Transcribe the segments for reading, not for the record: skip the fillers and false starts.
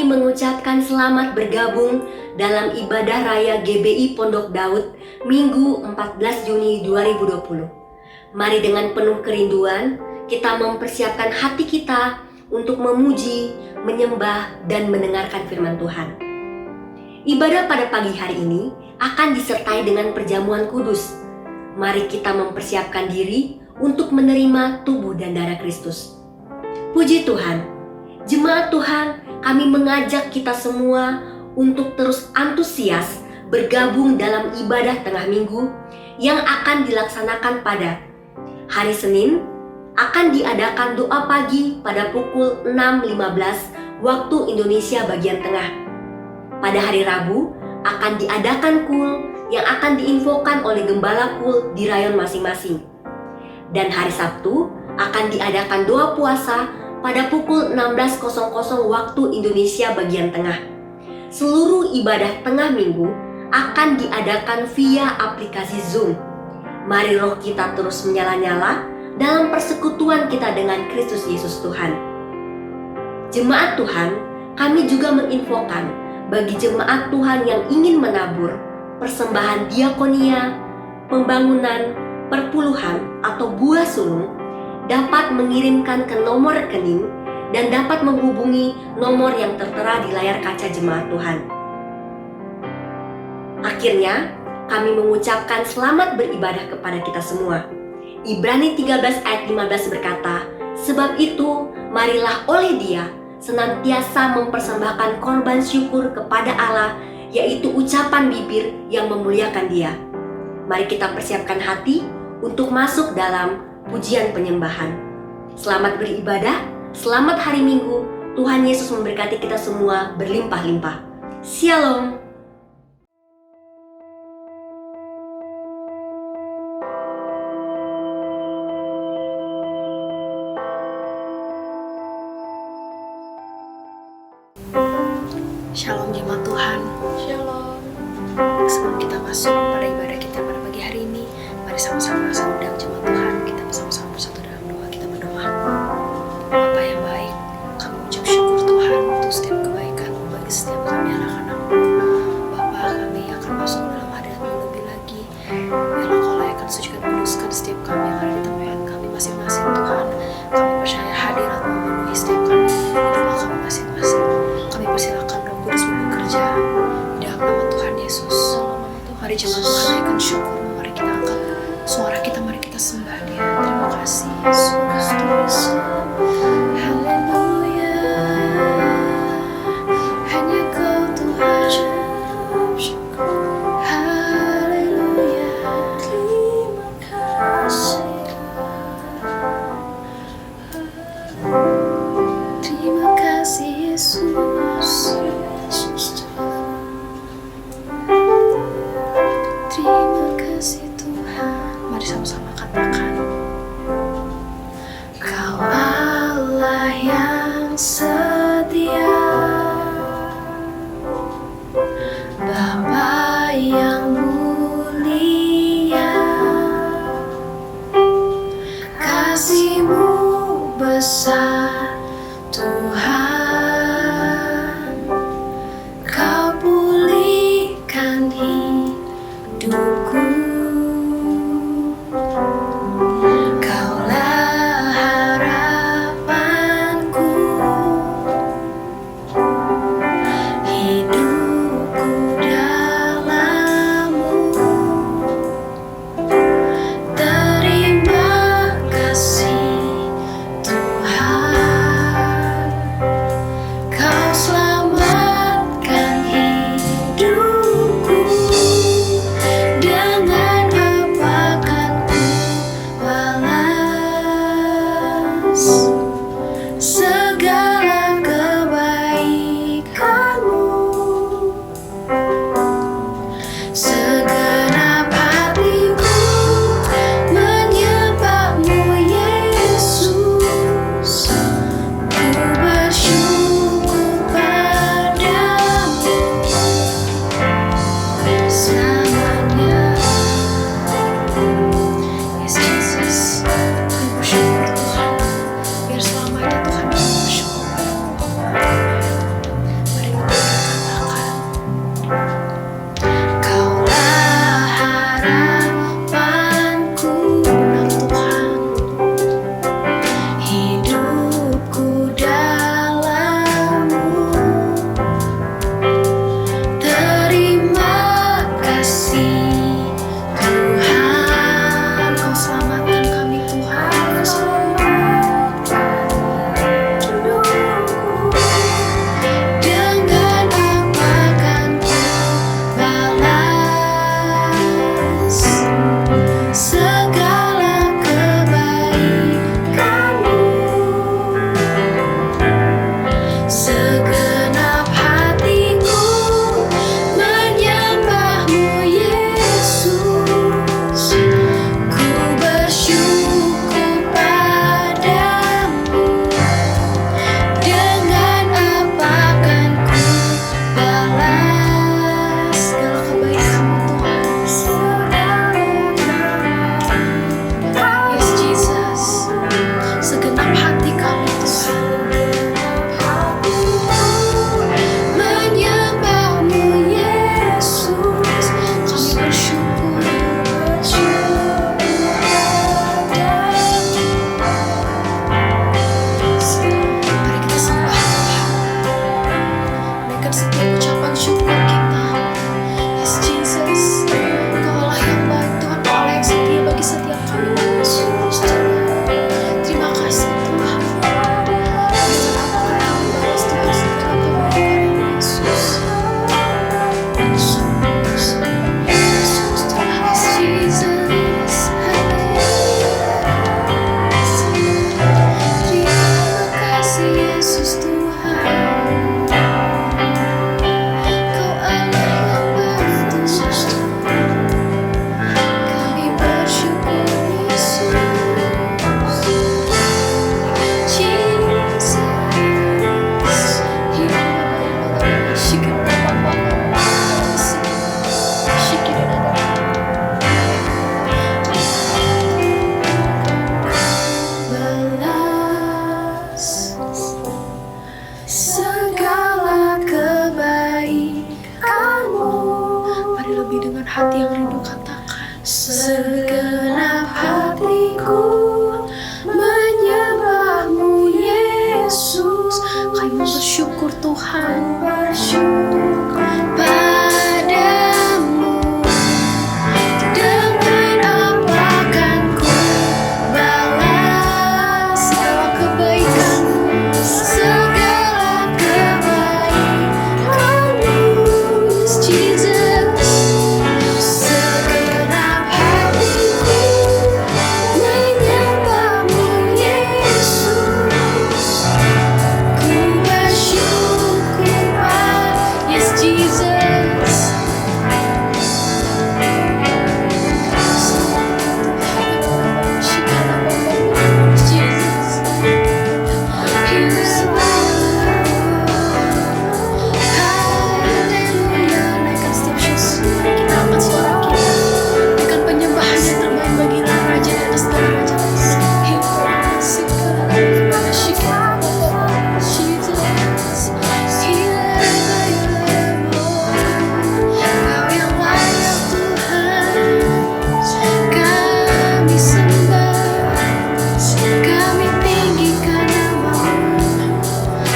mengucapkan selamat bergabung dalam ibadah raya GBI Pondok Daud Minggu 14 Juni 2020. Mari dengan penuh kerinduan kita mempersiapkan hati kita untuk memuji, menyembah, dan mendengarkan firman Tuhan. Ibadah pada pagi hari ini akan disertai dengan perjamuan kudus. Mari kita mempersiapkan diri untuk menerima tubuh dan darah Kristus. Puji Tuhan, jemaat Tuhan, kami mengajak kita semua untuk terus antusias bergabung dalam ibadah tengah minggu yang akan dilaksanakan pada hari Senin. Akan diadakan doa pagi pada pukul 6.15 waktu Indonesia bagian tengah. Pada hari Rabu akan diadakan KUL yang akan diinfokan oleh gembala KUL di rayon masing-masing. Dan hari Sabtu akan diadakan doa puasa pada pukul 16.00 waktu Indonesia bagian tengah. Seluruh ibadah tengah minggu akan diadakan via aplikasi Zoom. Mari roh kita terus menyala-nyala dalam persekutuan kita dengan Kristus Yesus Tuhan. Jemaat Tuhan, kami juga menginfokan bagi jemaat Tuhan yang ingin menabur persembahan diakonia, pembangunan, perpuluhan, atau buah sulung, dapat mengirimkan ke nomor rekening dan dapat menghubungi nomor yang tertera di layar kaca jemaat Tuhan. Akhirnya, kami mengucapkan selamat beribadah kepada kita semua. Ibrani 13 ayat 15 berkata, "Sebab itu, marilah oleh Dia senantiasa mempersembahkan korban syukur kepada Allah, yaitu ucapan bibir yang memuliakan Dia." Mari kita persiapkan hati untuk masuk dalam pujian penyembahan. Selamat beribadah, selamat hari Minggu. Tuhan Yesus memberkati kita semua berlimpah-limpah. Shalom. Shalom jemaat Tuhan. Shalom. Sebelum kita masuk pada ibadah kita pada pagi hari ini, mari sama-sama saya undang jemaat Tuhan, kita bersama-sama bersatu dalam doa. Kita berdoa. Bapa yang baik, kami ucap syukur Tuhan untuk setiap kebaikan bagi setiap kami anak-anak. Bapa, kami akan masuk dalam hadirat-Mu lebih lagi. Biarlah Kau layakkan, sucikan, kuduskan setiap kami yang ada di tempat kami masing-masing Tuhan. Kami percaya hadirat-Mu memenuhi setiap kami di rumah kami masing-masing. Kami persilakan Roh Kudus bekerja di dalam nama Tuhan Yesus. Mari jemaat Tuhan naikkan syukur, mari kita angkat suara kita, mari kita sembah Dia. Terima kasih Yesus. Haleluya, hanya Kau Tuhan. Haleluya, terima kasih. Terima kasih Yesus. Terima kasih Tuhan. Mari sama-sama katakan, Kau Allah yang setia, Bapa yang mulia, kasih-Mu besar Tuhan. Kau pulihkan hidupku, Segenap hatiku menyembahmu Yesus. Kami bersyukur Tuhan, bersyukur padamu. Dengan apa akan ku balas segala kebaikanmu, segala kebaikanmu, Jesus. Segenap hatiku menyembahmu Yesus. Ku bersyukur, yes Jesus. Kami tinggikan namamu,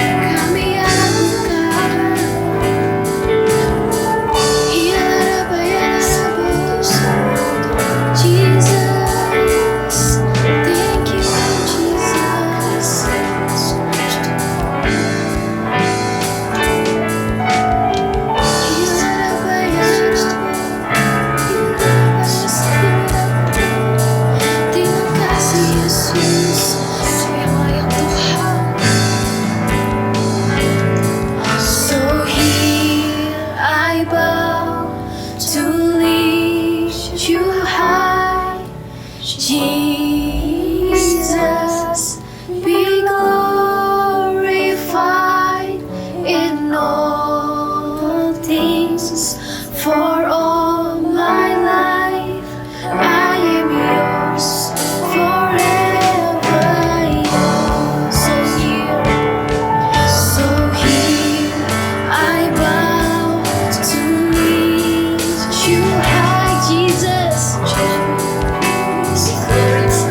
kami agukan. Jesus, thank you, Jesus. Terima kasih Yesus, Kau yang layak Tuhan. So here I bow to lift you high, Jesus, be glorified in all things. For all my life I am yours, forever yours. So here I bow to lift you high, Jesus. Be glorified.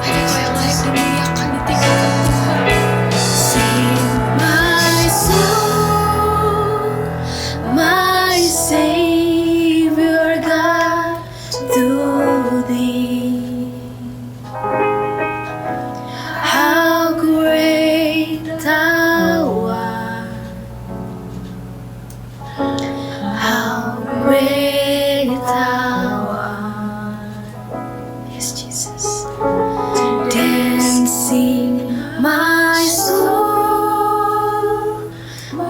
Hanya Kau yang layak dimuliakan, ditinggikan Tuhan. Sing my soul, my Savior God, to Thee. How great Thou art, how great Thou art. Yes, Jesus. Then sing my soul,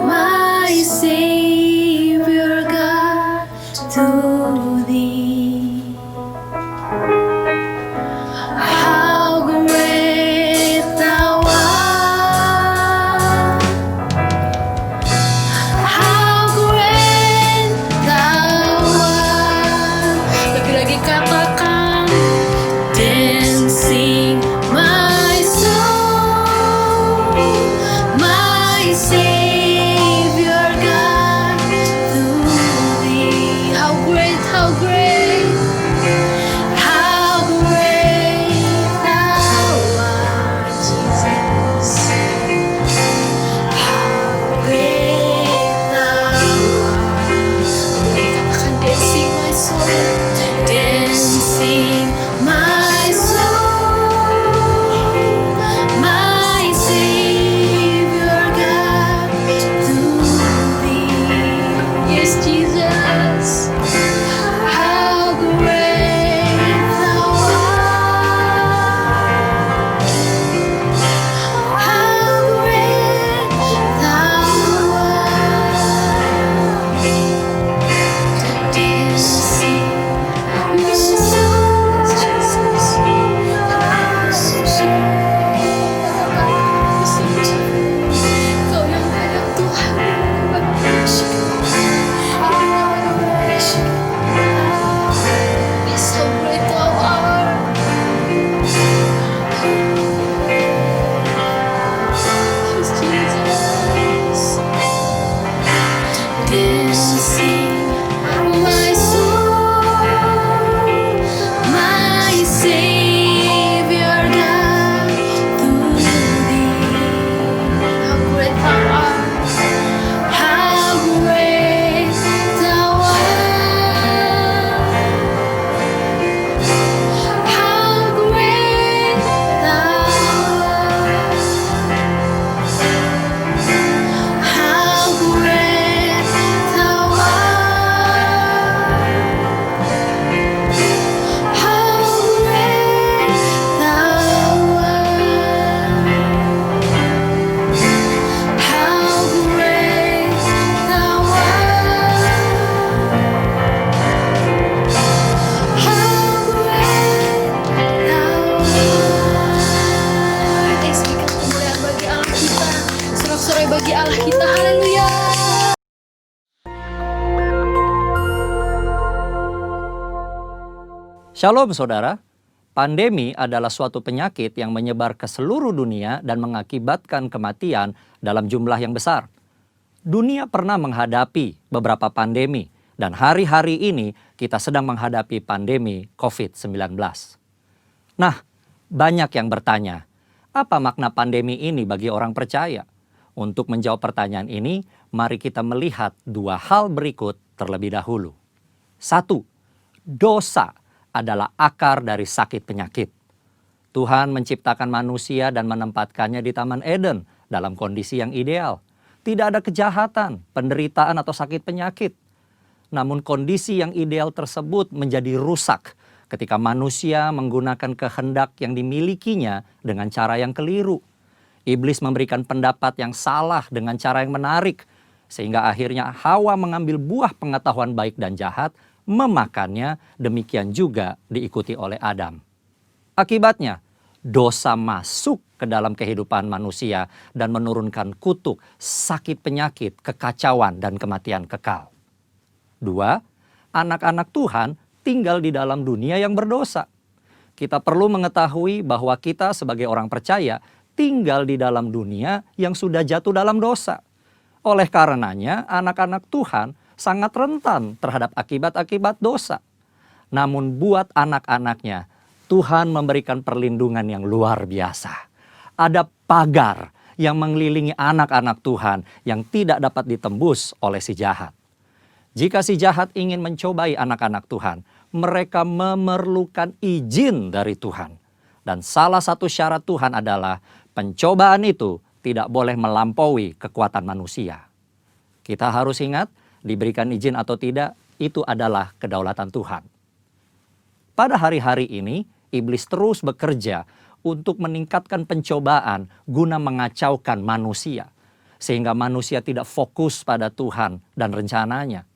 my Savior God, to Thee. How great Thou art, how great Thou art. Lagi-lagi katakan, then sing my soul, my Savior God, to Thee. How great, how great, how great Thou art, Jesus. How great Thou art. Katakan, dancing my soul, dancing my soul, my Savior God, to Thee. Yes, Jesus. How great Thou art, how great Thou art. Dancing my soul, Jesus. Kau yang layak Tuhan, yes, how great Thou art. Yes, Jesus. Dancing my soul, my Savior God, to Thee. How great Thou art, how great Thou art, how great Thou art, how great Thou art, how great Thou art, how great Thou art, how great Thou art. Thanksgiving kemuliaan bagi Allah kita, sorak-sorai bagi Allah kita, haleluya. Shalom saudara, pandemi adalah suatu penyakit yang menyebar ke seluruh dunia dan mengakibatkan kematian dalam jumlah yang besar. Dunia pernah menghadapi beberapa pandemi dan hari-hari ini kita sedang menghadapi pandemi COVID-19. Nah, banyak yang bertanya, apa makna pandemi ini bagi orang percaya? Untuk menjawab pertanyaan ini, mari kita melihat dua hal berikut terlebih dahulu. 1. Dosa adalah akar dari sakit penyakit. Tuhan menciptakan manusia dan menempatkannya di Taman Eden dalam kondisi yang ideal. Tidak ada kejahatan, penderitaan atau sakit penyakit. Namun kondisi yang ideal tersebut menjadi rusak ketika manusia menggunakan kehendak yang dimilikinya dengan cara yang keliru. Iblis memberikan pendapat yang salah dengan cara yang menarik, sehingga akhirnya Hawa mengambil buah pengetahuan baik dan jahat, memakannya, demikian juga diikuti oleh Adam. Akibatnya, dosa masuk ke dalam kehidupan manusia dan menurunkan kutuk, sakit penyakit, kekacauan, dan kematian kekal. 2. Anak-anak Tuhan tinggal di dalam dunia yang berdosa. Kita perlu mengetahui bahwa kita sebagai orang percaya tinggal di dalam dunia yang sudah jatuh dalam dosa. Oleh karenanya, anak-anak Tuhan sangat rentan terhadap akibat-akibat dosa. Namun buat anak-anaknya, Tuhan memberikan perlindungan yang luar biasa. Ada pagar yang mengelilingi anak-anak Tuhan yang tidak dapat ditembus oleh si jahat. Jika si jahat ingin mencobai anak-anak Tuhan, mereka memerlukan izin dari Tuhan. Dan salah satu syarat Tuhan adalah pencobaan itu tidak boleh melampaui kekuatan manusia. Kita harus ingat, diberikan izin atau tidak, itu adalah kedaulatan Tuhan. Pada hari-hari ini, iblis terus bekerja untuk meningkatkan pencobaan guna mengacaukan manusia. Sehingga manusia tidak fokus pada Tuhan dan rencananya.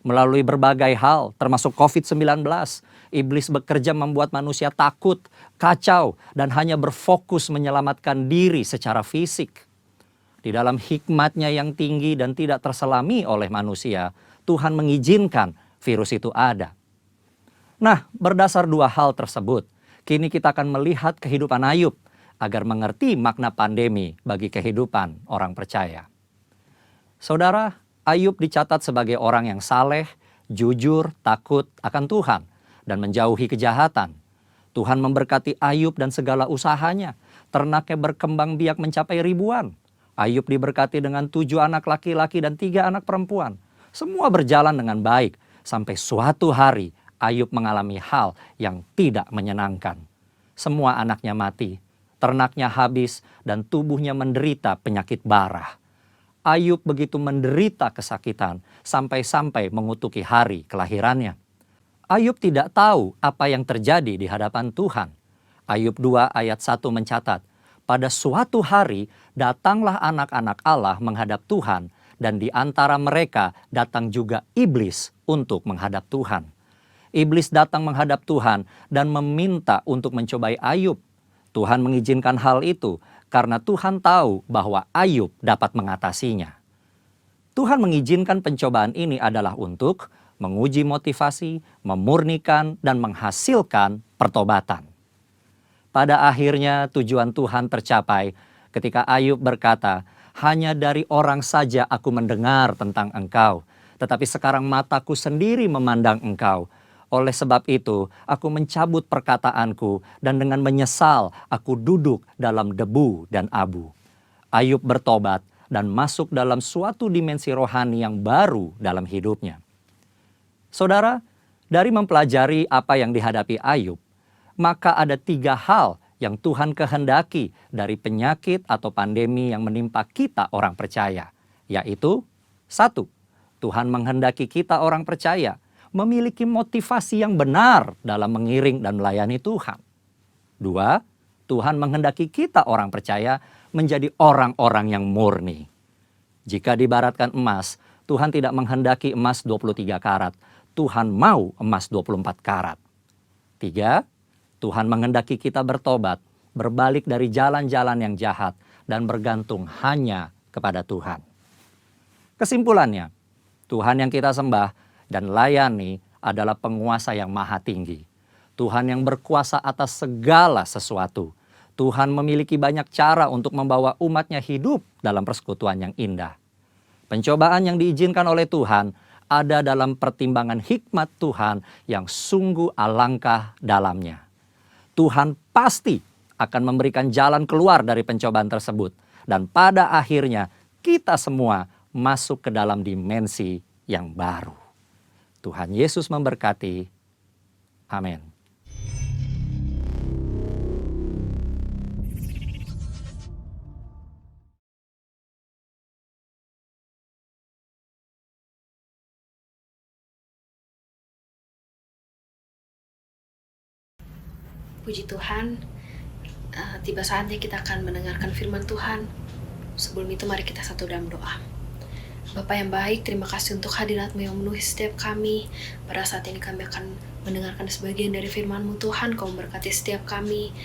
Melalui berbagai hal, termasuk COVID-19, iblis bekerja membuat manusia takut, kacau, dan hanya berfokus menyelamatkan diri secara fisik. Di dalam hikmatnya yang tinggi dan tidak terselami oleh manusia, Tuhan mengizinkan virus itu ada. Nah, berdasar dua hal tersebut, kini kita akan melihat kehidupan Ayub agar mengerti makna pandemi bagi kehidupan orang percaya. Saudara, Ayub dicatat sebagai orang yang saleh, jujur, takut akan Tuhan, dan menjauhi kejahatan. Tuhan memberkati Ayub dan segala usahanya. Ternaknya berkembang biak mencapai ribuan. Ayub diberkati dengan 7 anak laki-laki dan 3 anak perempuan. Semua berjalan dengan baik, sampai suatu hari Ayub mengalami hal yang tidak menyenangkan. Semua anaknya mati, ternaknya habis, dan tubuhnya menderita penyakit bara. Ayub begitu menderita kesakitan sampai-sampai mengutuki hari kelahirannya. Ayub tidak tahu apa yang terjadi di hadapan Tuhan. Ayub 2 ayat 1 mencatat, pada suatu hari datanglah anak-anak Allah menghadap Tuhan, dan di antara mereka datang juga iblis untuk menghadap Tuhan. Iblis datang menghadap Tuhan dan meminta untuk mencobai Ayub. Tuhan mengizinkan hal itu karena Tuhan tahu bahwa Ayub dapat mengatasinya. Tuhan mengizinkan pencobaan ini adalah untuk menguji motivasi, memurnikan, dan menghasilkan pertobatan. Pada akhirnya tujuan Tuhan tercapai ketika Ayub berkata, hanya dari orang saja aku mendengar tentang engkau, tetapi sekarang mataku sendiri memandang engkau. Oleh sebab itu, aku mencabut perkataanku dan dengan menyesal aku duduk dalam debu dan abu. Ayub bertobat dan masuk dalam suatu dimensi rohani yang baru dalam hidupnya. Saudara, dari mempelajari apa yang dihadapi Ayub, maka ada 3 hal yang Tuhan kehendaki dari penyakit atau pandemi yang menimpa kita orang percaya. Yaitu, 1. Tuhan menghendaki kita orang percaya memiliki motivasi yang benar dalam mengiring dan melayani Tuhan. 2. Tuhan menghendaki kita orang percaya menjadi orang-orang yang murni. Jika diibaratkan emas, Tuhan tidak menghendaki emas 23 karat. Tuhan mau emas 24 karat. 3. Tuhan menghendaki kita bertobat, berbalik dari jalan-jalan yang jahat, dan bergantung hanya kepada Tuhan. Kesimpulannya, Tuhan yang kita sembah dan layani adalah penguasa yang maha tinggi. Tuhan yang berkuasa atas segala sesuatu. Tuhan memiliki banyak cara untuk membawa umatnya hidup dalam persekutuan yang indah. Pencobaan yang diizinkan oleh Tuhan ada dalam pertimbangan hikmat Tuhan yang sungguh alangkah dalamnya. Tuhan pasti akan memberikan jalan keluar dari pencobaan tersebut. Dan pada akhirnya kita semua masuk ke dalam dimensi yang baru. Tuhan Yesus memberkati. Amin. Puji Tuhan, tiba saatnya kita akan mendengarkan firman Tuhan. Sebelum itu mari kita satu dalam doa. Bapa yang baik, terima kasih untuk hadirat-Mu yang memenuhi setiap kami. Pada saat ini kami akan mendengarkan sebagian dari firman-Mu Tuhan. Kau memberkati setiap kami.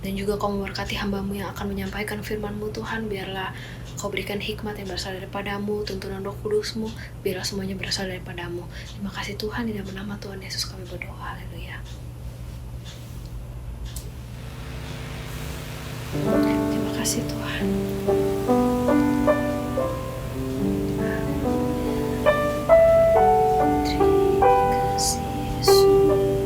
Dan juga Kau memberkati hamba-Mu yang akan menyampaikan firman-Mu Tuhan. Biarlah Kau berikan hikmat yang berasal daripada-Mu, tuntunan Roh Kudus-Mu. Biarlah semuanya berasal daripada-Mu. Terima kasih Tuhan, di dalam nama Tuhan Yesus kami berdoa. Haleluya. Terima kasih Tuhan. Terima kasih Yesus.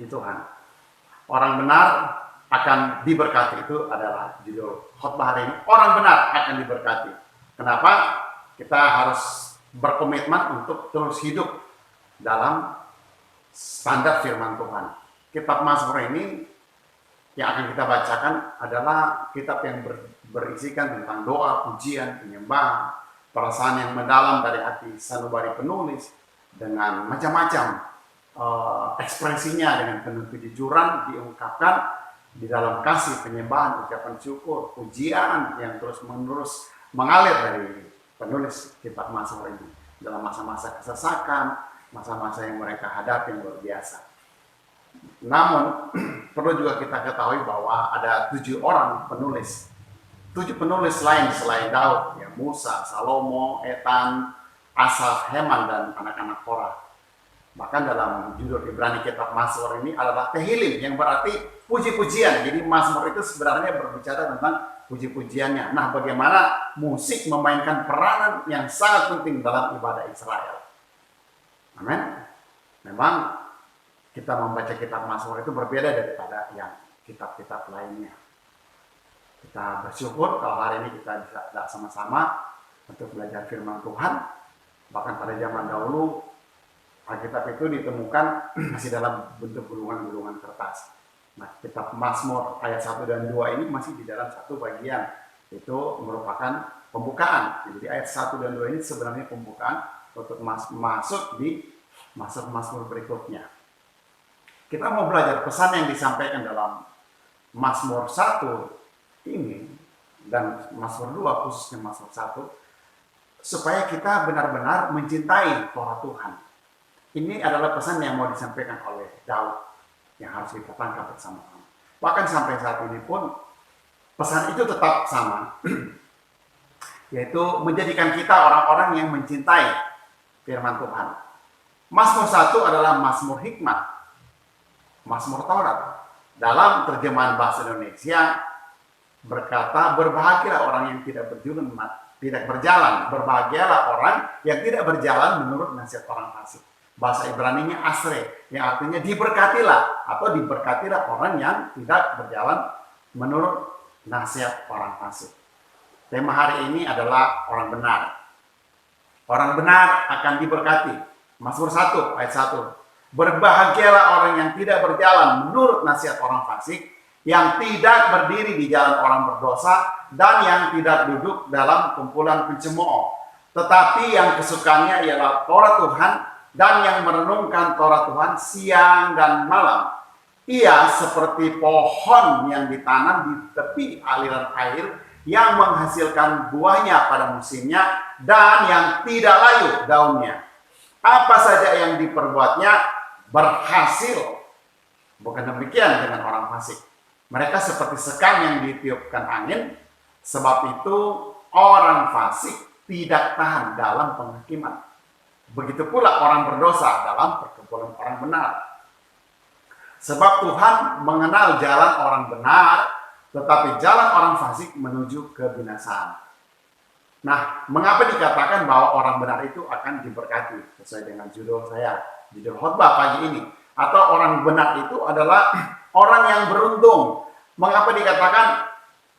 Puji Tuhan. Orang benar akan diberkati, itu adalah judul khotbah hari ini. Orang benar akan diberkati. Kenapa? Kita harus berkomitmen untuk terus hidup dalam standar firman Tuhan. Kitab Mazmur ini yang akan kita bacakan adalah kitab yang berisikan tentang doa, pujian, penyembahan, perasaan yang mendalam dari hati sanubari penulis dengan macam-macam ekspresinya, dengan penuh kejujuran diungkapkan di dalam kasih, penyembahan, ucapan syukur, pujian yang terus-menerus mengalir dari penulis kitab Mazmur ini dalam masa-masa kesesakan, masa-masa yang mereka hadapi yang luar biasa. Namun perlu juga kita ketahui bahwa ada 7 orang penulis, 7 penulis lain selain Daud, ya, Musa, Salomo, Etan, Asaf, Heman, dan anak-anak Korah. Bahkan dalam judul Ibrani kitab Mazmur ini adalah Tehillim, yang berarti puji-pujian. Jadi Mazmur itu sebenarnya berbicara tentang puji-pujiannya. Nah, bagaimana musik memainkan peranan yang sangat penting dalam ibadah Israel. Amin. Memang kita membaca kitab Mazmur itu berbeda daripada yang kitab-kitab lainnya. Kita bersyukur kalau hari ini kita bisa sama-sama untuk belajar firman Tuhan. Bahkan pada zaman dahulu Alkitab itu ditemukan masih dalam bentuk gulungan-gulungan kertas. Nah, kitab Mazmur ayat 1 dan 2 ini masih di dalam satu bagian. Itu merupakan pembukaan. Jadi ayat 1 dan 2 ini sebenarnya pembukaan untuk masuk di Mazmur berikutnya. Kita mau belajar pesan yang disampaikan dalam Mazmur 1 ini dan Mazmur 2, khususnya Mazmur 1, supaya kita benar-benar mencintai Torah Tuhan. Ini adalah pesan yang mau disampaikan oleh Daud yang harus kita tangkap bersama-sama. Bahkan sampai saat ini pun pesan itu tetap sama, yaitu menjadikan kita orang-orang yang mencintai firman Tuhan. Mazmur 1 adalah Mazmur hikmat, Mazmur Taurat. Dalam terjemahan bahasa Indonesia berkata, berbahagialah orang yang tidak berjalan, berbahagialah orang yang tidak berjalan menurut nasihat orang fasik. Bahasa Ibraninya asre, yang artinya diberkatilah, atau diberkatilah orang yang tidak berjalan menurut nasihat orang fasik. Tema hari ini adalah orang benar. Orang benar akan diberkati. Mazmur 1 ayat 1. Berbahagialah orang yang tidak berjalan menurut nasihat orang fasik, yang tidak berdiri di jalan orang berdosa, dan yang tidak duduk dalam kumpulan pencemooh. Tetapi yang kesukaannya ialah Torah Tuhan, dan yang merenungkan Torah Tuhan siang dan malam. Ia seperti pohon yang ditanam di tepi aliran air, yang menghasilkan buahnya pada musimnya, dan yang tidak layu daunnya. Apa saja yang diperbuatnya berhasil. Bukan demikian dengan orang fasik. Mereka seperti sekam yang ditiupkan angin. Sebab itu orang fasik tidak tahan dalam penghakiman. Begitu pula orang berdosa dalam perkumpulan orang benar. Sebab Tuhan mengenal jalan orang benar, tetapi jalan orang fasik menuju kebinasaan. Nah, mengapa dikatakan bahwa orang benar itu akan diberkati? Sesuai dengan judul saya, judul khotbah pagi ini. Atau orang benar itu adalah orang yang beruntung. Mengapa dikatakan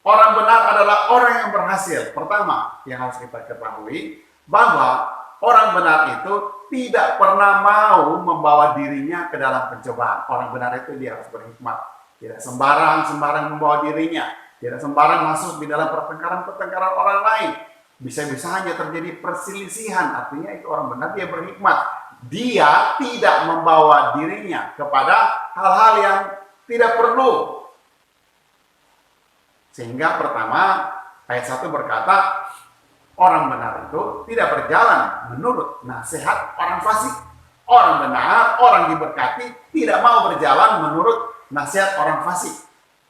orang benar adalah orang yang berhasil? Pertama, yang harus kita ketahui bahwa orang benar itu tidak pernah mau membawa dirinya ke dalam pencobaan. Orang benar itu dia harus berhikmat. Tidak sembarang membawa dirinya. Tidak sembarang masuk di dalam pertengkaran orang lain. Bisa-bisa hanya terjadi perselisihan. Artinya itu orang benar, dia berhikmat. Dia tidak membawa dirinya kepada hal-hal yang tidak perlu. Sehingga pertama, ayat 1 berkata, orang benar itu tidak berjalan menurut nasihat orang fasik. Orang benar, orang diberkati, tidak mau berjalan menurut nasihat orang fasik.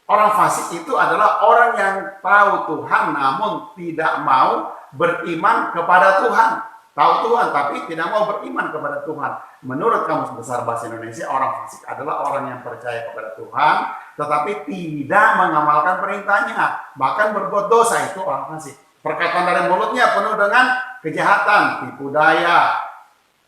Orang fasik itu adalah orang yang tahu Tuhan namun tidak mau beriman kepada Tuhan. Tahu Tuhan tapi tidak mau beriman kepada Tuhan. Menurut Kamus Besar Bahasa Indonesia, orang fasik adalah orang yang percaya kepada Tuhan tetapi tidak mengamalkan perintahnya, bahkan berbuat dosa. Itu orang fasik. Perkataan dari mulutnya penuh dengan kejahatan, tipu daya,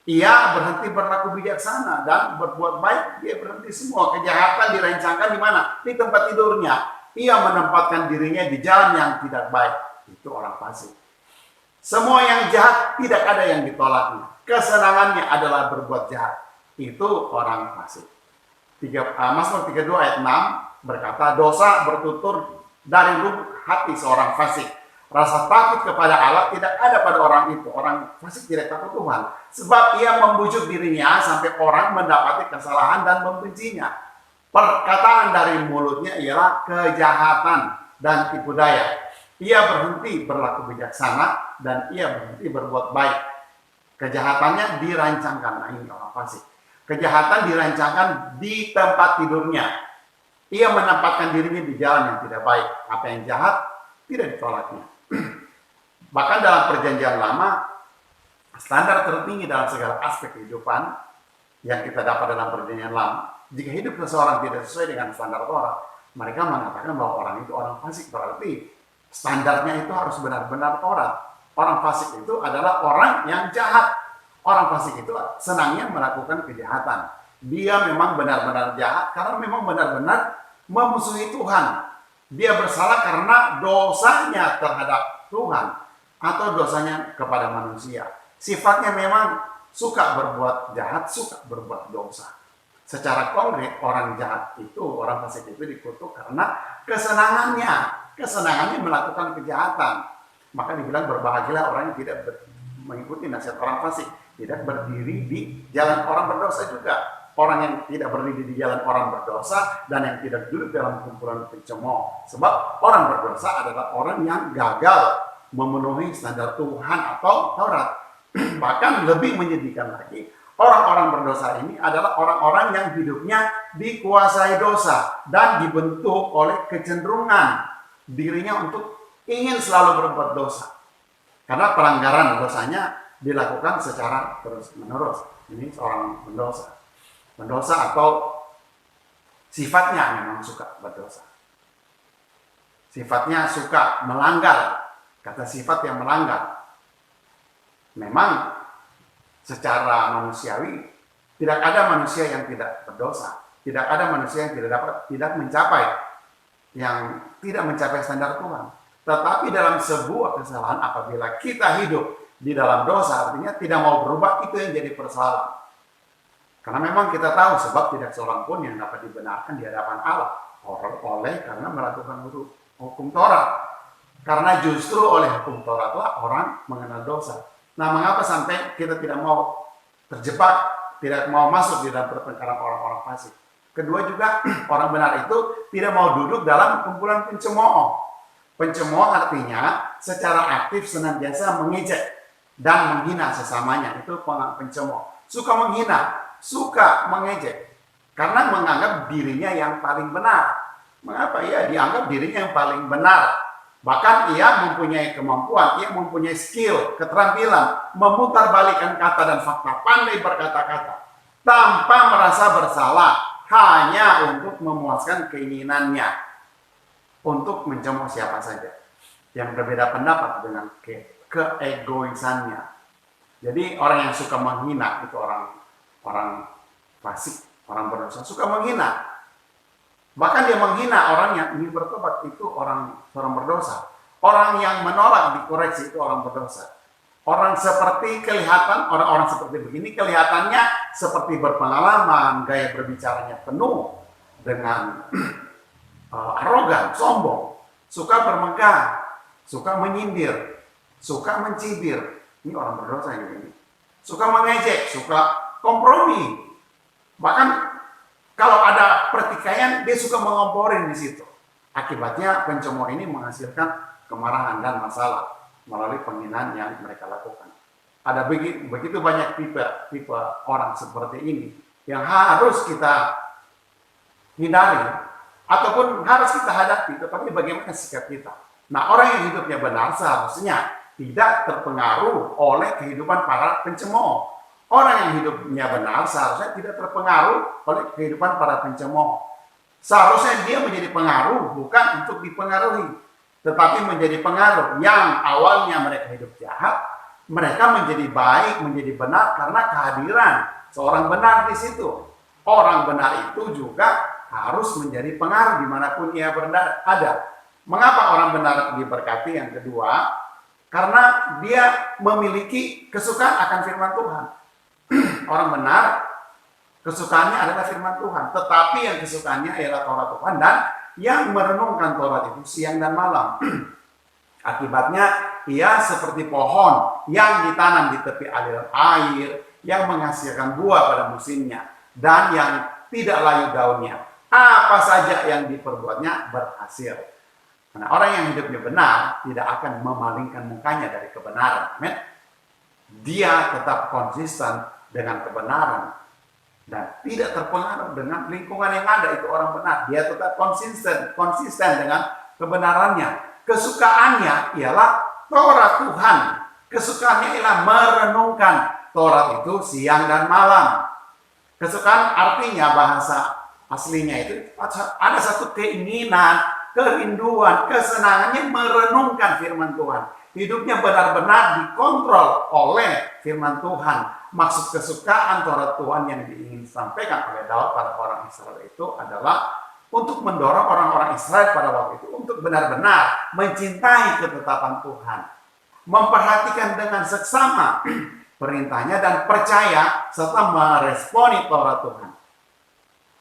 Ia berhenti berlaku bijaksana dan berbuat baik. Dia berhenti semua kejahatan dirancangkan di mana? Di tempat tidurnya. Ia menempatkan dirinya di jalan yang tidak baik. Itu orang fasik. Semua yang jahat tidak ada yang ditolaknya. Kesenangannya adalah berbuat jahat. Itu orang fasik. Mazmur 32 ayat 6 berkata, dosa bertutur dari lubuk hati seorang fasik. Rasa takut kepada Allah tidak ada pada orang itu. Orang fasik tidak takut Tuhan. Sebab ia membujuk dirinya sampai orang mendapati kesalahan dan membencinya. Perkataan dari mulutnya ialah kejahatan dan tipu daya. Ia berhenti berlaku bijaksana dan ia berhenti berbuat baik. Kejahatannya dirancangkan. Nah, ini orang fasik. Kejahatan dirancangkan di tempat tidurnya. Ia menempatkan dirinya di jalan yang tidak baik. Apa yang jahat tidak ditolaknya. Bahkan dalam perjanjian lama, standar tertinggi dalam segala aspek kehidupan yang kita dapat dalam perjanjian lama, jika hidup seseorang tidak sesuai dengan standar Torah, mereka mengatakan bahwa orang itu orang fasik. Berarti standarnya itu harus benar-benar Torah. Orang fasik itu adalah orang yang jahat. Orang fasik itu senangnya melakukan kejahatan. Dia memang benar-benar jahat karena memang benar-benar memusuhi Tuhan. Dia bersalah karena dosanya terhadap Tuhan atau dosanya kepada manusia. Sifatnya memang suka berbuat jahat, suka berbuat dosa. Secara konkret orang jahat itu, orang fasik itu dikutuk karena kesenangannya melakukan kejahatan. Maka dibilang berbahagialah orang yang tidak mengikuti nasihat orang fasik, tidak berdiri di jalan orang berdosa juga. Orang yang tidak berdiri di jalan orang berdosa dan yang tidak duduk dalam kumpulan pencemooh. Sebab orang berdosa adalah orang yang gagal memenuhi standar Tuhan atau Taurat. Bahkan lebih menyedihkan lagi, orang-orang berdosa ini adalah orang-orang yang hidupnya dikuasai dosa dan dibentuk oleh kecenderungan dirinya untuk ingin selalu berbuat dosa. Karena pelanggaran dosanya dilakukan secara terus-menerus. Ini seorang pendosa. Pendosa atau sifatnya memang suka berdosa. Sifatnya suka melanggar. Kata sifat yang melanggar. Memang secara manusiawi tidak ada manusia yang tidak berdosa. Tidak ada manusia yang tidak mencapai standar Tuhan. Tetapi dalam sebuah kesalahan apabila kita hidup di dalam dosa, artinya tidak mau berubah, itu yang jadi persoalan. Karena memang kita tahu sebab tidak seorang pun yang dapat dibenarkan di hadapan Allah oleh karena melakukan hukum Taurat. Karena justru oleh hukum Tauratlah orang mengenal dosa. Nah, mengapa sampai kita tidak mau terjebak, tidak mau masuk di dalam pertengkaran orang-orang fasik? Kedua juga orang benar itu tidak mau duduk dalam kumpulan pencemooh. Pencemooh artinya secara aktif senantiasa mengejek dan menghina sesamanya. Itu pencemooh. Suka menghina, suka mengejek karena menganggap dirinya yang paling benar. Mengapa? Ya, dianggap dirinya yang paling benar. Bahkan ia mempunyai kemampuan, ia mempunyai skill, keterampilan memutarbalikkan kata dan fakta, pandai berkata-kata tanpa merasa bersalah, hanya untuk memuaskan keinginannya untuk mencemooh siapa saja yang berbeda pendapat dengan keegoisannya. Jadi orang yang suka menghina itu orang fasik, orang berdosa, suka menghina. Bahkan dia menghina orang yang ingin bertobat, itu orang berdosa. Orang yang menolak dikoreksi itu orang berdosa. Orang seperti kelihatan, orang-orang seperti begini kelihatannya seperti berpengalaman, gaya berbicaranya penuh dengan arogan, sombong, suka bermegah, suka menyindir, suka mencibir. Ini orang berdosa ini. Suka mengejek, suka kompromi. Bahkan kalau ada pertikaian, dia suka mengomporin di situ. Akibatnya pencemooh ini menghasilkan kemarahan dan masalah melalui penghinaan yang mereka lakukan. Ada begitu banyak tipe orang seperti ini yang harus kita hindari ataupun harus kita hadapi. Tetapi bagaimana sikap kita? Nah, orang yang hidupnya benar seharusnya tidak terpengaruh oleh kehidupan para pencemooh. Orang yang hidupnya benar seharusnya tidak terpengaruh oleh kehidupan para pencemooh. Seharusnya dia menjadi pengaruh, bukan untuk dipengaruhi, tetapi menjadi pengaruh yang awalnya mereka hidup jahat, Mereka menjadi baik, menjadi benar karena kehadiran seorang benar di situ. Orang benar itu juga harus menjadi pengaruh dimanapun ia ada. Mengapa orang benar diberkati? Yang kedua, karena dia memiliki kesukaan akan firman Tuhan. Orang benar, kesukaannya adalah firman Tuhan. Tetapi yang kesukaannya ialah Taurat Tuhan dan yang merenungkan Taurat itu siang dan malam. Akibatnya ia seperti pohon yang ditanam di tepi aliran air, yang menghasilkan buah pada musimnya, dan yang tidak layu daunnya. Apa saja yang diperbuatnya berhasil. Nah, orang yang hidupnya benar tidak akan memalingkan mukanya dari kebenaran. Amin. Dia tetap konsisten dengan kebenaran dan tidak terpengaruh dengan lingkungan yang ada. Itu orang benar. Dia tetap konsisten dengan kebenarannya. Kesukaannya ialah Taurat Tuhan. Kesukaannya ialah merenungkan Taurat itu siang dan malam. Kesukaan artinya bahasa aslinya itu ada satu keinginan, kerinduan, kesenangannya merenungkan firman Tuhan. Hidupnya benar-benar dikontrol oleh firman Tuhan. Maksud kesukaan Taurat Tuhan yang diingin sampaikan oleh Daud pada orang Israel itu adalah untuk mendorong orang-orang Israel pada waktu itu untuk benar-benar mencintai ketetapan Tuhan. Memperhatikan dengan seksama perintahnya dan percaya serta meresponi Taurat Tuhan.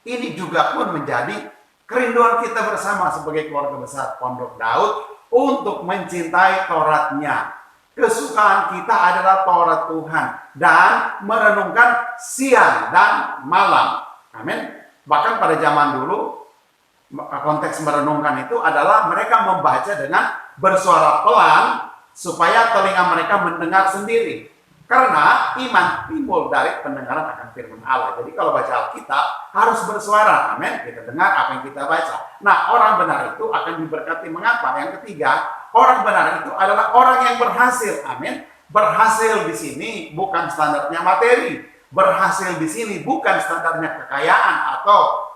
Ini juga pun menjadi kerinduan kita bersama sebagai keluarga besar Pondok Daud untuk mencintai Tauratnya. Kesukaan kita adalah Taurat Tuhan dan merenungkan siang dan malam. Amin. Bahkan pada zaman dulu konteks merenungkan itu adalah mereka membaca dengan bersuara pelan supaya telinga mereka mendengar sendiri. Karena iman timbul dari pendengaran akan firman Allah. Jadi kalau baca Alkitab harus bersuara. Amin. Kita dengar apa yang kita baca. Nah, orang benar itu akan diberkati. Mengapa? Yang ketiga, orang benar itu adalah orang yang berhasil. Amin. Berhasil di sini bukan standarnya materi. Berhasil di sini bukan standarnya kekayaan atau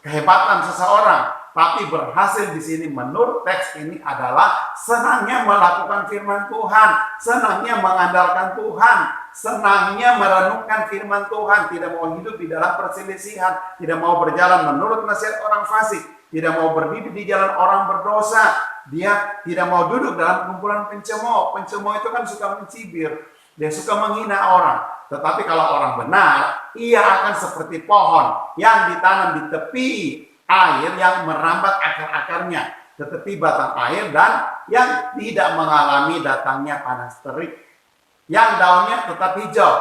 kehebatan seseorang. Tapi berhasil di sini menurut teks ini adalah senangnya melakukan firman Tuhan, senangnya mengandalkan Tuhan, senangnya merenungkan firman Tuhan, tidak mau hidup di dalam perselisihan, tidak mau berjalan menurut nasihat orang fasik, tidak mau berdiri di jalan orang berdosa, dia tidak mau duduk dalam kumpulan pencemooh. Pencemooh itu kan suka mencibir, dia suka menghina orang. Tetapi kalau orang benar, ia akan seperti pohon yang ditanam di tepi air yang merambat akar-akarnya ke tepi batang air dan yang tidak mengalami datangnya panas terik, yang daunnya tetap hijau,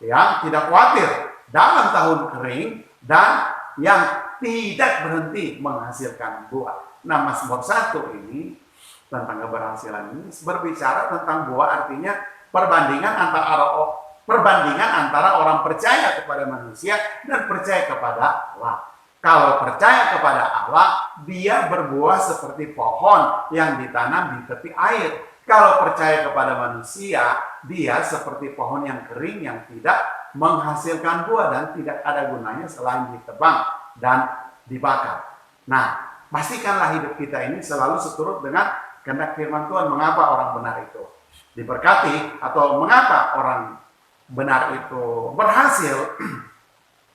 yang tidak khawatir dalam tahun kering, dan yang tidak berhenti menghasilkan buah. Nah, Mazmur 1 ini tentang keberhasilan ini berbicara tentang buah, artinya perbandingan antara orang percaya kepada manusia dan percaya kepada Allah. Kalau percaya kepada Allah, dia berbuah seperti pohon yang ditanam di tepi air. Kalau percaya kepada manusia, dia seperti pohon yang kering yang tidak menghasilkan buah dan tidak ada gunanya selain ditebang dan dibakar. Nah, pastikanlah hidup kita ini selalu seturut dengan kehendak firman Tuhan. Mengapa orang benar itu diberkati atau mengapa orang benar itu berhasil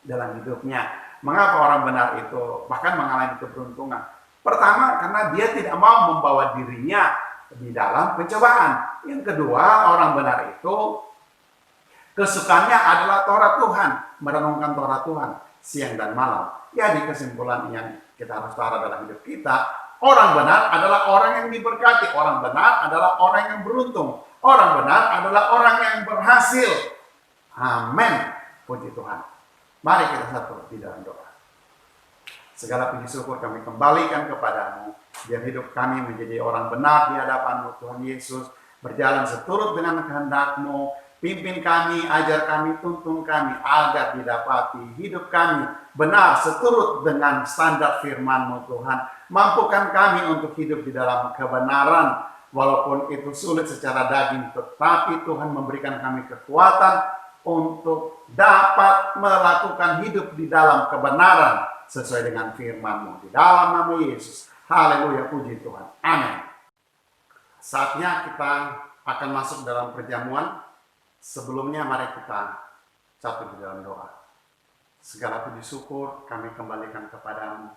dalam hidupnya? Mengapa orang benar itu bahkan mengalami keberuntungan? Pertama, karena dia tidak mau membawa dirinya di dalam pencobaan. Yang kedua, orang benar itu kesukaannya adalah Taurat Tuhan, merenungkan Taurat Tuhan siang dan malam. Jadi kesimpulan yang kita harus taruh dalam hidup kita, orang benar adalah orang yang diberkati, orang benar adalah orang yang beruntung, orang benar adalah orang yang berhasil. Amin. Puji Tuhan. Mari kita satu di dalam doa. Segala puji syukur kami kembalikan kepadamu. Biar hidup kami menjadi orang benar di hadapan-Mu Tuhan Yesus. Berjalan seturut dengan kehendak-Mu. Pimpin kami, ajar kami, tuntun kami. Agar didapati hidup kami benar seturut dengan standar firman-Mu Tuhan. Mampukan kami untuk hidup di dalam kebenaran. Walaupun itu sulit secara daging. Tetapi Tuhan memberikan kami kekuatan untuk dapat melakukan hidup di dalam kebenaran sesuai dengan firman-Mu. Di dalam nama Yesus. Haleluya, puji Tuhan. Amin. Saatnya kita akan masuk dalam perjamuan, sebelumnya mari kita satu di dalam doa. Segala puji syukur kami kembalikan kepadamu.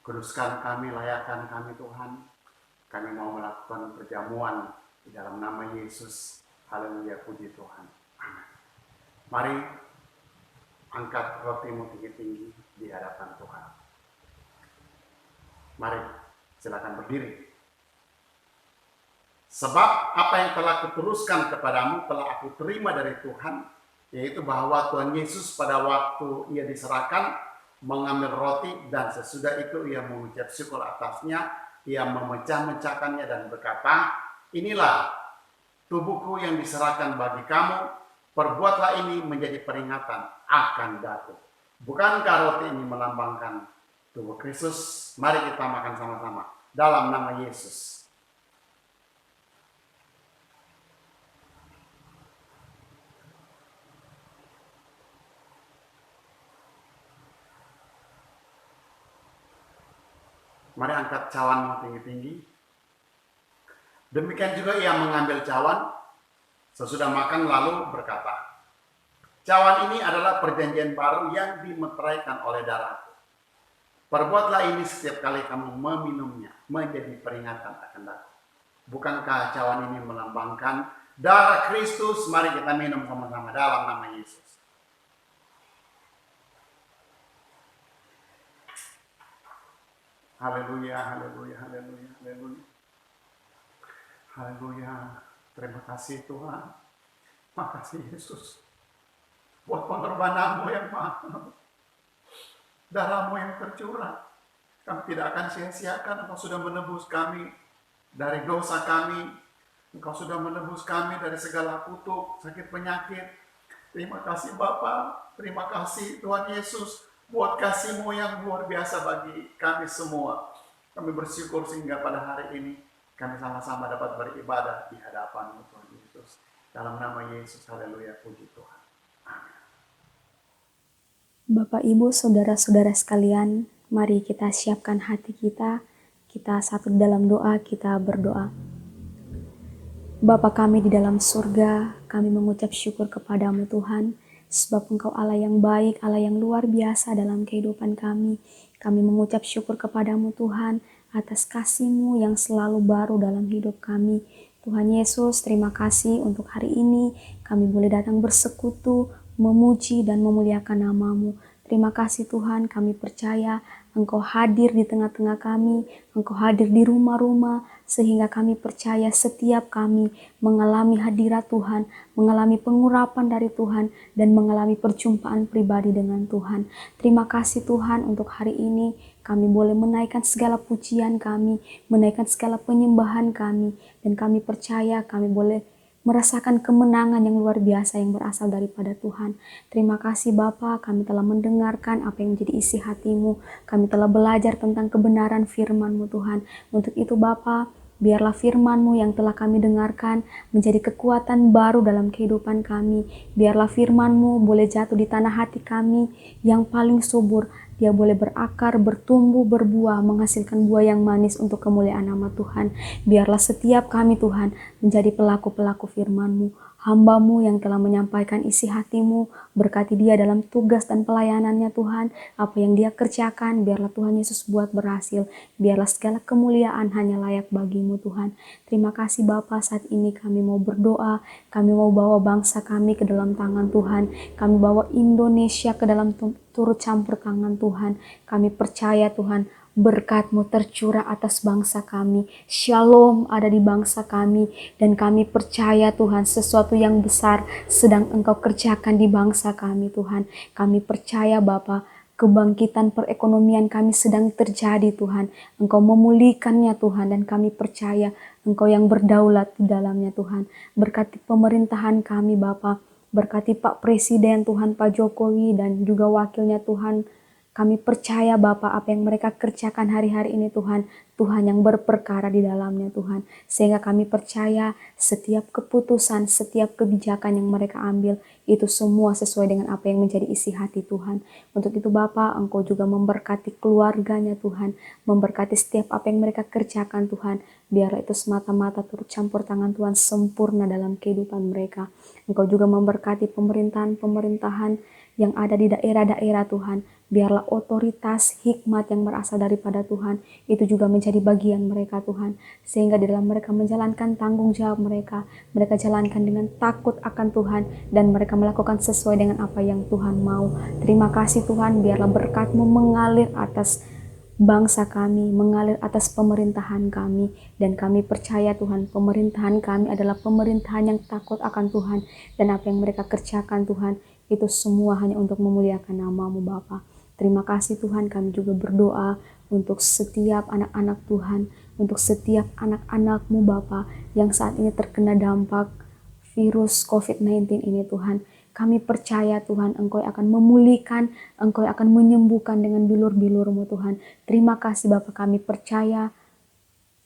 Kuduskan kami, layakkan kami Tuhan. Kami mau melakukan perjamuan di dalam nama Yesus. Haleluya, puji Tuhan. Amin. Mari angkat rotimu tinggi-tinggi di hadapan Tuhan. Mari silakan berdiri. Sebab apa yang telah kuteruskan kepadamu telah aku terima dari Tuhan, yaitu bahwa Tuhan Yesus pada waktu ia diserahkan mengambil roti dan sesudah itu ia mengucap syukur atasnya, ia memecah-mecahkannya dan berkata, inilah tubuhku yang diserahkan bagi kamu, perbuatlah ini menjadi peringatan akan daku. Bukankah roti ini melambangkan tubuh Kristus? Mari kita makan sama-sama dalam nama Yesus. Mari angkat cawanmu tinggi-tinggi. Demikian juga ia mengambil cawan sesudah makan lalu berkata, cawan ini adalah perjanjian baru yang dimeteraikan oleh darahku. Perbuatlah ini setiap kali kamu meminumnya menjadi peringatan akan aku. Bukankah cawan ini melambangkan darah Kristus? Mari kita minum sama-sama dalam nama Yesus. Haleluya, haleluya, haleluya, haleluya. Haleluya. Terima kasih Tuhan. Makasih Yesus. Buat pengorbananmu yang mahal. Darahmu yang tercurah. Kami tidak akan sia-siakan. Engkau sudah menebus kami dari dosa kami. Engkau sudah menebus kami dari segala kutuk, sakit penyakit. Terima kasih Bapa. Terima kasih Tuhan Yesus. Buat kasih-Mu yang luar biasa bagi kami semua. Kami bersyukur sehingga pada hari ini kami sama-sama dapat beribadah di hadapan-Mu Tuhan Yesus. Dalam nama Yesus, haleluya, puji Tuhan. Amin. Bapak, Ibu, Saudara-saudara sekalian, mari kita siapkan hati kita. Kita satu dalam doa, kita berdoa. Bapa kami di dalam surga, kami mengucap syukur kepadamu Tuhan. Sebab Engkau Allah yang baik, Allah yang luar biasa dalam kehidupan kami. Kami mengucap syukur kepadamu Tuhan atas kasih-Mu yang selalu baru dalam hidup kami. Tuhan Yesus, terima kasih untuk hari ini kami boleh datang bersekutu, memuji dan memuliakan nama-Mu. Terima kasih Tuhan, kami percaya Engkau hadir di tengah-tengah kami, Engkau hadir di rumah-rumah, sehingga kami percaya setiap kami mengalami hadirat Tuhan, mengalami pengurapan dari Tuhan, dan mengalami perjumpaan pribadi dengan Tuhan. Terima kasih Tuhan untuk hari ini, kami boleh menaikkan segala pujian kami, menaikkan segala penyembahan kami, dan kami percaya kami boleh merasakan kemenangan yang luar biasa yang berasal daripada Tuhan. Terima kasih Bapa, kami telah mendengarkan apa yang menjadi isi hati-Mu. Kami telah belajar tentang kebenaran firman-Mu Tuhan. Untuk itu Bapa, biarlah firman-Mu yang telah kami dengarkan menjadi kekuatan baru dalam kehidupan kami. Biarlah firman-Mu boleh jatuh di tanah hati kami yang paling subur. Dia boleh berakar, bertumbuh, berbuah, menghasilkan buah yang manis untuk kemuliaan nama Tuhan. Biarlah setiap kami Tuhan menjadi pelaku-pelaku firman-Mu. Hamba-Mu yang telah menyampaikan isi hati-Mu, berkati dia dalam tugas dan pelayanannya Tuhan. Apa yang dia kerjakan, biarlah Tuhan Yesus buat berhasil. Biarlah segala kemuliaan hanya layak bagi-Mu Tuhan. Terima kasih Bapa, saat ini kami mau berdoa, kami mau bawa bangsa kami ke dalam tangan Tuhan. Kami bawa Indonesia ke dalam turut campur tangan Tuhan. Kami percaya Tuhan, berkat-Mu tercurah atas bangsa kami. Shalom ada di bangsa kami. Dan kami percaya Tuhan, sesuatu yang besar sedang Engkau kerjakan di bangsa kami Tuhan. Kami percaya Bapa, kebangkitan perekonomian kami sedang terjadi Tuhan. Engkau memulihkannya Tuhan, dan kami percaya Engkau yang berdaulat di dalamnya Tuhan. Berkati pemerintahan kami Bapa. Berkati Pak Presiden Tuhan, Pak Jokowi, dan juga wakilnya Tuhan, Kami percaya Bapa apa yang mereka kerjakan hari-hari ini Tuhan, Tuhan yang berperkara di dalamnya Tuhan. Sehingga kami percaya setiap keputusan, setiap kebijakan yang mereka ambil, itu semua sesuai dengan apa yang menjadi isi hati Tuhan. Untuk itu Bapa, Engkau juga memberkati keluarganya Tuhan, memberkati setiap apa yang mereka kerjakan Tuhan. Biarlah itu semata-mata turut campur tangan Tuhan sempurna dalam kehidupan mereka. Engkau juga memberkati pemerintahan-pemerintahan yang ada di daerah-daerah Tuhan. Biarlah otoritas, hikmat yang berasal daripada Tuhan itu juga menjadi bagian mereka Tuhan. Sehingga di dalam mereka menjalankan tanggung jawab mereka jalankan dengan takut akan Tuhan dan mereka melakukan sesuai dengan apa yang Tuhan mau. Terima kasih Tuhan, biarlah berkat-Mu mengalir atas bangsa kami, mengalir atas pemerintahan kami, dan kami percaya Tuhan, pemerintahan kami adalah pemerintahan yang takut akan Tuhan, dan apa yang mereka kerjakan Tuhan itu semua hanya untuk memuliakan nama-Mu Bapa. Terima kasih Tuhan, kami juga berdoa untuk setiap anak-anak Tuhan, untuk setiap anak-anak-Mu Bapa yang saat ini terkena dampak virus COVID-19 ini Tuhan. Kami percaya Tuhan, Engkau akan memulihkan, Engkau akan menyembuhkan dengan bilur-bilur-Mu Tuhan. Terima kasih Bapa, kami percaya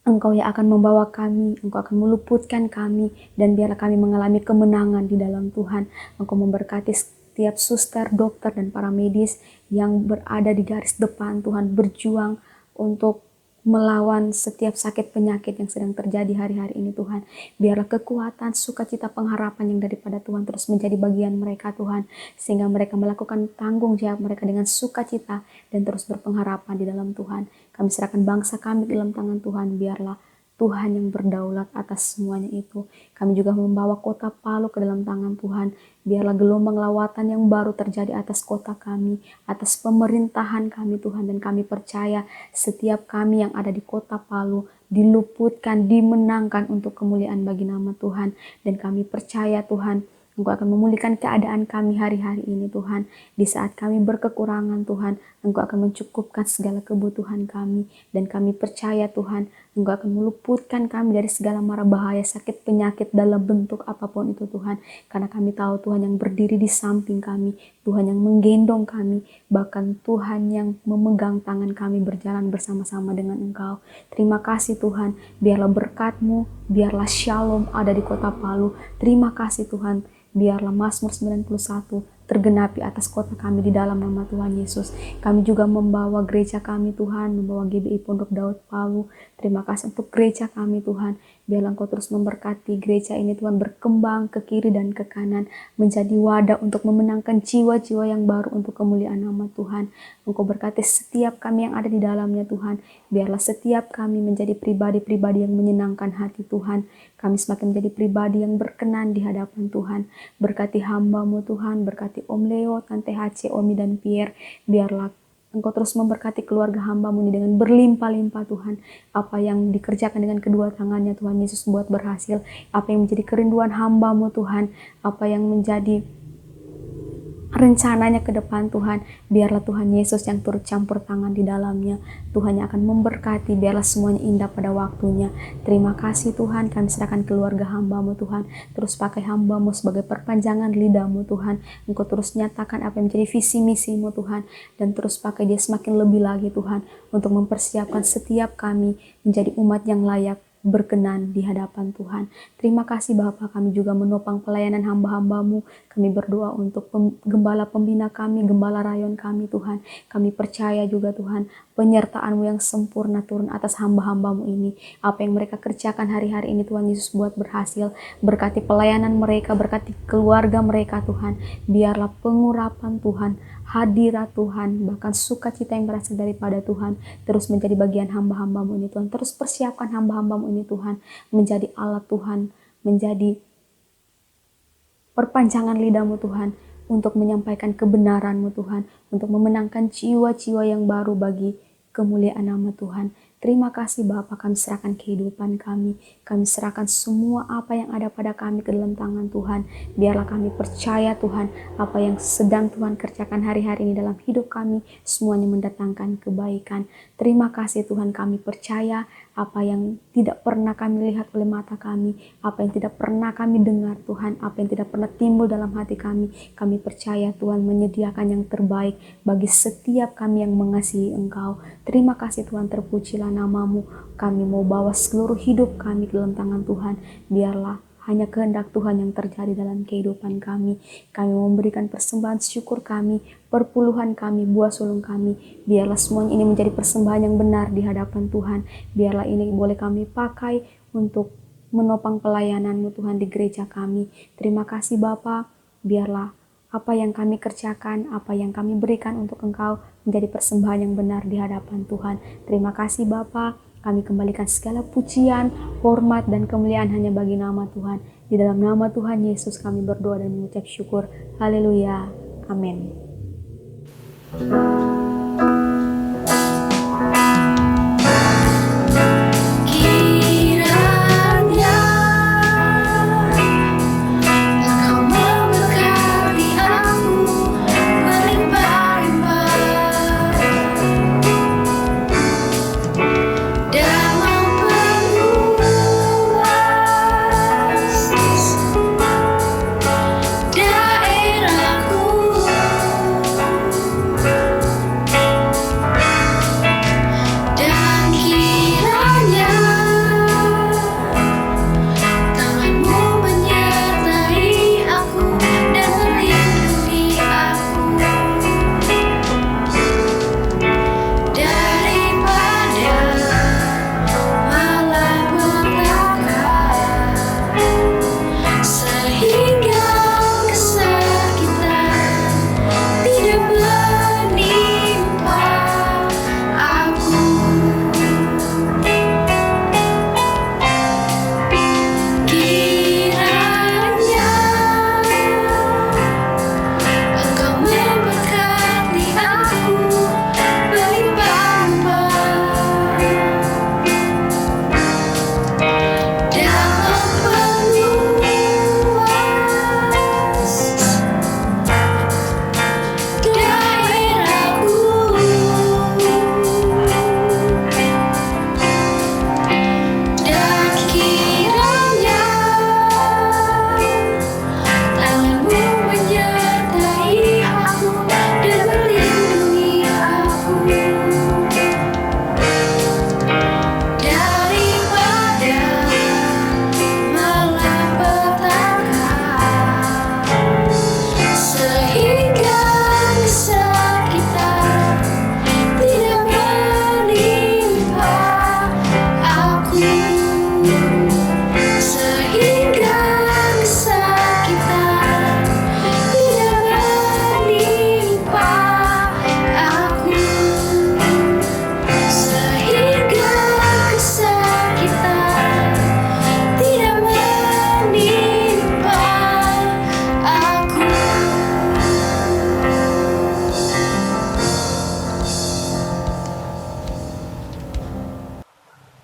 Engkau yang akan membawa kami, Engkau akan meluputkan kami, dan biarlah kami mengalami kemenangan di dalam Tuhan. Engkau memberkati setiap suster, dokter, dan para medis yang berada di garis depan Tuhan, berjuang untuk melawan setiap sakit penyakit yang sedang terjadi hari-hari ini Tuhan. Biarlah kekuatan, sukacita, pengharapan yang daripada Tuhan terus menjadi bagian mereka Tuhan, sehingga mereka melakukan tanggung jawab mereka dengan sukacita dan terus berpengharapan di dalam Tuhan. Kami serahkan bangsa kami di dalam tangan Tuhan, biarlah Tuhan yang berdaulat atas semuanya itu. Kami juga membawa kota Palu ke dalam tangan Tuhan. Biarlah gelombang lawatan yang baru terjadi atas kota kami, atas pemerintahan kami Tuhan. Dan kami percaya setiap kami yang ada di kota Palu diluputkan, dimenangkan untuk kemuliaan bagi nama Tuhan. Dan kami percaya Tuhan, Engkau akan memulihkan keadaan kami hari-hari ini Tuhan. Di saat kami berkekurangan Tuhan, Engkau akan mencukupkan segala kebutuhan kami. Dan kami percaya Tuhan, Engkau akan meluputkan kami dari segala mara bahaya, sakit, penyakit dalam bentuk apapun itu Tuhan. Karena kami tahu Tuhan yang berdiri di samping kami, Tuhan yang menggendong kami, bahkan Tuhan yang memegang tangan kami berjalan bersama-sama dengan Engkau. Terima kasih Tuhan, biarlah berkat-Mu, biarlah shalom ada di kota Palu. Terima kasih Tuhan, biarlah Mazmur 91 tergenapi atas kota kami di dalam nama Tuhan Yesus. Kami juga membawa gereja kami Tuhan, membawa GBI Pondok Daud Palu. Terima kasih untuk gereja kami Tuhan. Biarlah Engkau terus memberkati gereja ini Tuhan, berkembang ke kiri dan ke kanan, menjadi wadah untuk memenangkan jiwa-jiwa yang baru untuk kemuliaan nama Tuhan. Engkau berkati setiap kami yang ada di dalamnya Tuhan. Biarlah setiap kami menjadi pribadi-pribadi yang menyenangkan hati Tuhan. Kami semakin menjadi pribadi yang berkenan di hadapan Tuhan. Berkati hamba-Mu Tuhan, berkati Om Leo, Tante HC, Omi dan Pierre. Biarlah Engkau terus memberkati keluarga hamba-Mu ini dengan berlimpah-limpah Tuhan. Apa yang dikerjakan dengan kedua tangannya Tuhan Yesus buat berhasil. Apa yang menjadi kerinduan hamba-Mu Tuhan. Apa yang menjadi rencananya ke depan Tuhan, biarlah Tuhan Yesus yang turut campur tangan di dalamnya. Tuhan yang akan memberkati, biarlah semuanya indah pada waktunya. Terima kasih Tuhan, kami serahkan keluarga hamba-Mu Tuhan. Terus pakai hamba-Mu sebagai perpanjangan lidah-Mu Tuhan. Engkau terus nyatakan apa yang menjadi visi misi-Mu Tuhan. Dan terus pakai dia semakin lebih lagi Tuhan, untuk mempersiapkan setiap kami menjadi umat yang layak berkenan di hadapan Tuhan. Terima kasih Bapa, kami juga menopang pelayanan hamba-hamba-Mu. Kami berdoa untuk gembala pembina kami, gembala rayon kami Tuhan. Kami percaya juga Tuhan, penyertaan-Mu yang sempurna turun atas hamba-hamba-Mu ini. Apa yang mereka kerjakan hari-hari ini Tuhan Yesus buat berhasil. Berkati pelayanan mereka, berkati keluarga mereka Tuhan. Biarlah pengurapan Tuhan, hadirat Tuhan, bahkan sukacita yang berasal daripada Tuhan terus menjadi bagian hamba-hamba-Mu ini Tuhan. Terus persiapkan hamba-hamba-Mu ini Tuhan menjadi alat Tuhan, menjadi perpanjangan lidah-Mu Tuhan untuk menyampaikan kebenaran-Mu Tuhan, untuk memenangkan jiwa-jiwa yang baru bagi kemuliaan nama Tuhan. Terima kasih Bapa, kami serahkan kehidupan kami serahkan semua apa yang ada pada kami ke dalam tangan Tuhan. Biarlah kami percaya Tuhan, apa yang sedang Tuhan kerjakan hari-hari ini dalam hidup kami, semuanya mendatangkan kebaikan. Terima kasih Tuhan, kami percaya apa yang tidak pernah kami lihat oleh mata kami, apa yang tidak pernah kami dengar Tuhan, apa yang tidak pernah timbul dalam hati kami percaya Tuhan menyediakan yang terbaik bagi setiap kami yang mengasihi Engkau. Terima kasih Tuhan, terpujilah namamu. Kami mau bawa seluruh hidup kami ke dalam tangan Tuhan. Biarlah hanya kehendak Tuhan yang terjadi dalam kehidupan kami. Kami memberikan persembahan syukur kami, perpuluhan kami, buah sulung kami. Biarlah semuanya ini menjadi persembahan yang benar di hadapan Tuhan. Biarlah ini boleh kami pakai untuk menopang pelayanan-Mu Tuhan di gereja kami. Terima kasih Bapa. Biarlah apa yang kami kerjakan, apa yang kami berikan untuk Engkau menjadi persembahan yang benar di hadapan Tuhan. Terima kasih Bapa. Kami kembalikan segala pujian, hormat, dan kemuliaan hanya bagi nama Tuhan. Di dalam nama Tuhan Yesus kami berdoa dan mengucap syukur. Haleluya. Amin.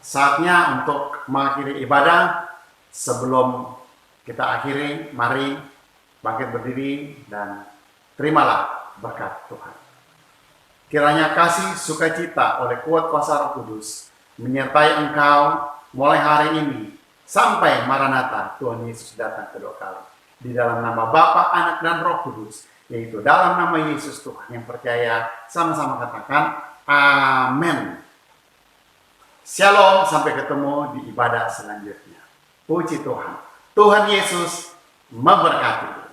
Saatnya untuk mengakhiri ibadah. Sebelum kita akhiri, mari bangkit berdiri dan terimalah berkat Tuhan. Kiranya kasih sukacita oleh kuat kuasa Roh Kudus menyertai engkau mulai hari ini sampai Maranatha Tuhan Yesus datang kedua kali. Di dalam nama Bapa, Anak, dan Roh Kudus, yaitu dalam nama Yesus Tuhan yang percaya, sama-sama katakan amin. Shalom, sampai ketemu di ibadah selanjutnya. Puji Tuhan. Tuhan Yesus memberkati.